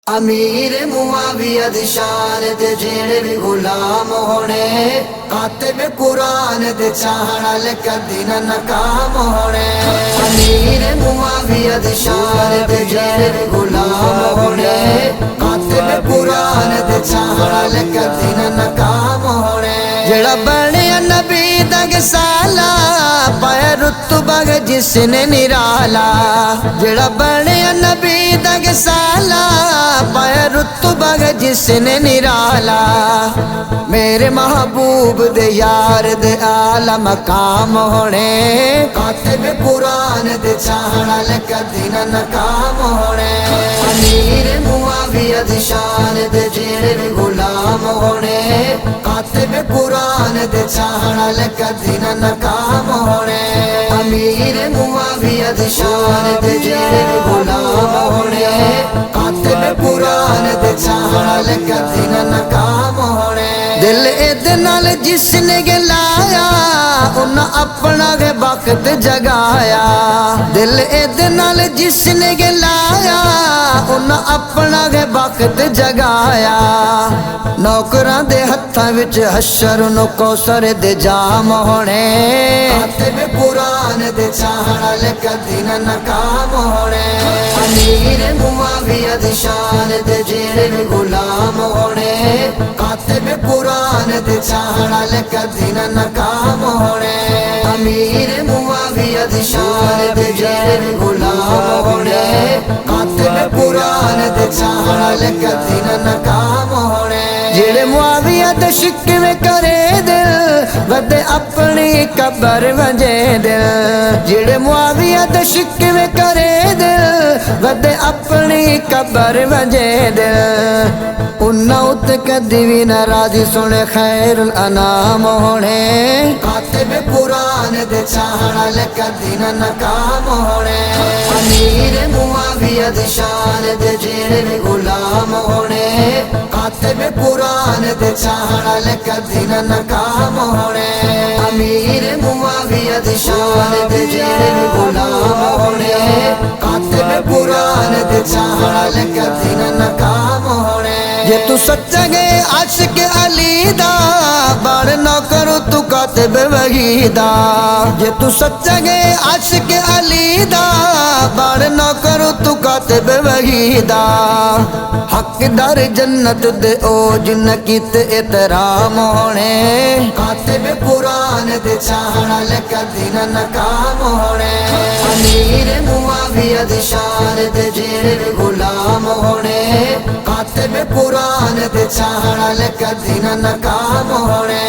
امیر معاویہ دی شان تے جڑے بھی غلام ہونے کاتب قرآن دے چاہن والے کدی نہ ناکام ہونے امیر معاویہ دی شان تے جڑے بھی غلام ہونے کاتب قرآن دے چاہن والے کدی نہ ناکام ہونے جڑا بنیا نبی دا گسالا پایا رتبہ جس نے نرالا جڑا بنیا نبی دا گسالا پایا رتبہ جس نے نرالا میرے محبوب دے یار دے اعلی مقام ہونے کاتب قرآن دے چاہن والے کدی نہ ناکام ہونے امیر معاویہ دی شان دے جڑے بھی غلام ہونے کاتب قرآن دے چاہن والے کدی نہ ناکام ہونے امیر معاویہ دی شان دے جڑے بھی غلام ہونے کاتب قرآن دے چاہن والے کدی نہ ناکام ہونے دل ادھے نال جس نے گلایا انہاں اپنا گے وقت جگایا دل ادھے نال جس نے گلایا انہاں اپنا گے وقت جگایا نوکراں دے ہتھاں وچ حشر نو کوثر دے جام ہونے کاتب قرآن دے چاہن والے کدی نہ ناکام ہونے امیر معاویہ دی شان دے جڑے بھی غلام ہونے کاتب قرآن دے چاہن والے کدی نہ ناکام ہونے امیر معاویہ دی شان دے جڑے بھی غلام ہونے کاتب قرآن دے چاہن والے کدی نہ ناکام ہونے جڑے معاویہ دے شکوے کرے دل ودے اپنی قبر وجے دل جڑے معاویہ دے شکوے کرے دل ودے اپنی قبر وجے دل انہاں اُتے کدی بھی ناراضی سنے خیر الانام ہونے کاتب قرآن دے چاہن والے کدی نہ ناکام ہونے امیر معاویہ دی شان دے جڑے بھی غلام ہونے کاتب قرآن دے چاہن والے کدی نہ ناکام ہونے امیر معاویہ دی شان دے جڑے بھی غلام ہونے کاتب قرآن دے چاہن والے کدی نہ ناکام ہونے جے تو سچا گئے عاشق علی دا بڑ نہ کرو تو کاتب وحی دا جے تو سچا گئے عاشق علی دا بڑ نہ کرو تو کاتب وحی دا حقدار جنت دے او جن کیتے احترام ہونے کاتب قرآن دے چاہن والے کدی نہ ناکام ہونے امیر معاویہ دی شان دے جڑے بھی غلام ہونے کاتب قرآن دے چاہن والے کدی نہ ناکام ہونے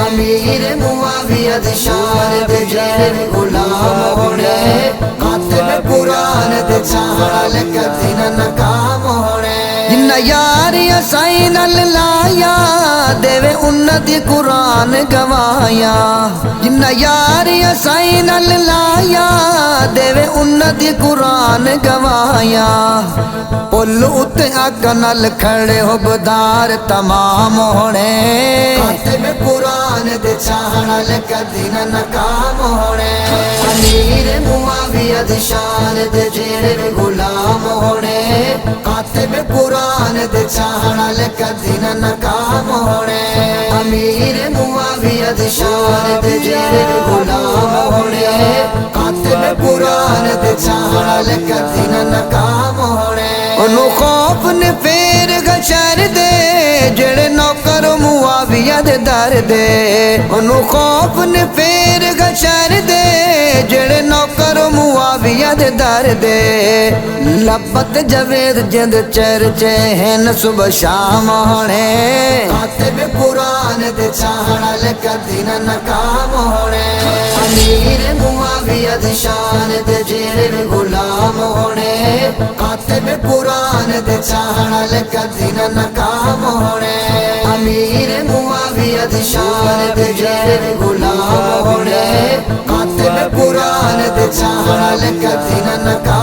امیر معاویہ دی شان دے جڑے بھی غلام ہونے کاتب قرآن دے چاہن والے کدی نہ ناکام ہونے جنہ یاریاں سائیں نال لایا دیوے انہاں دی قرآن گوایا جنہ یاریاں سائیں نال لایا دیوے انہاں دی قرآن گوایا پل اتے اگ نال کھڑے ہو بدار تمام ہونے کاتب قرآن دے چاہن والے کدی نہ ناکام ہونے امیر معاویہ دی شان دے جڑے بھی غلام ہونے کاتب قرآن دے چاہن والے کدی نہ ناکام ہونے امیر معاویہ دی شان دے جڑے بھی غلام ہونے کاتب قرآن دے چاہن والے کدی نہ ناکام ہونے انہوں خوف نے پھیر گشر دے جڑے نوکر معاویہ دے در دے انہوں خوف نے پھیر گشر دے جڑے نوکر معاویہ دے در دے لبت جوید جند چرچے ہیں صبح شام ہونے کاتب قرآن دے چاہن والے کدی نہ ناکام ہونے امیر معاویہ دی شان دے جڑے بھی غلام ہونے کاتب قرآن دے چاہن والے کدی نہ ناکام ہونے امیر معاویہ دی شان دے جڑے بھی غلام ہونے کاتب قرآن دے چاہن والے کدی نہ ناکام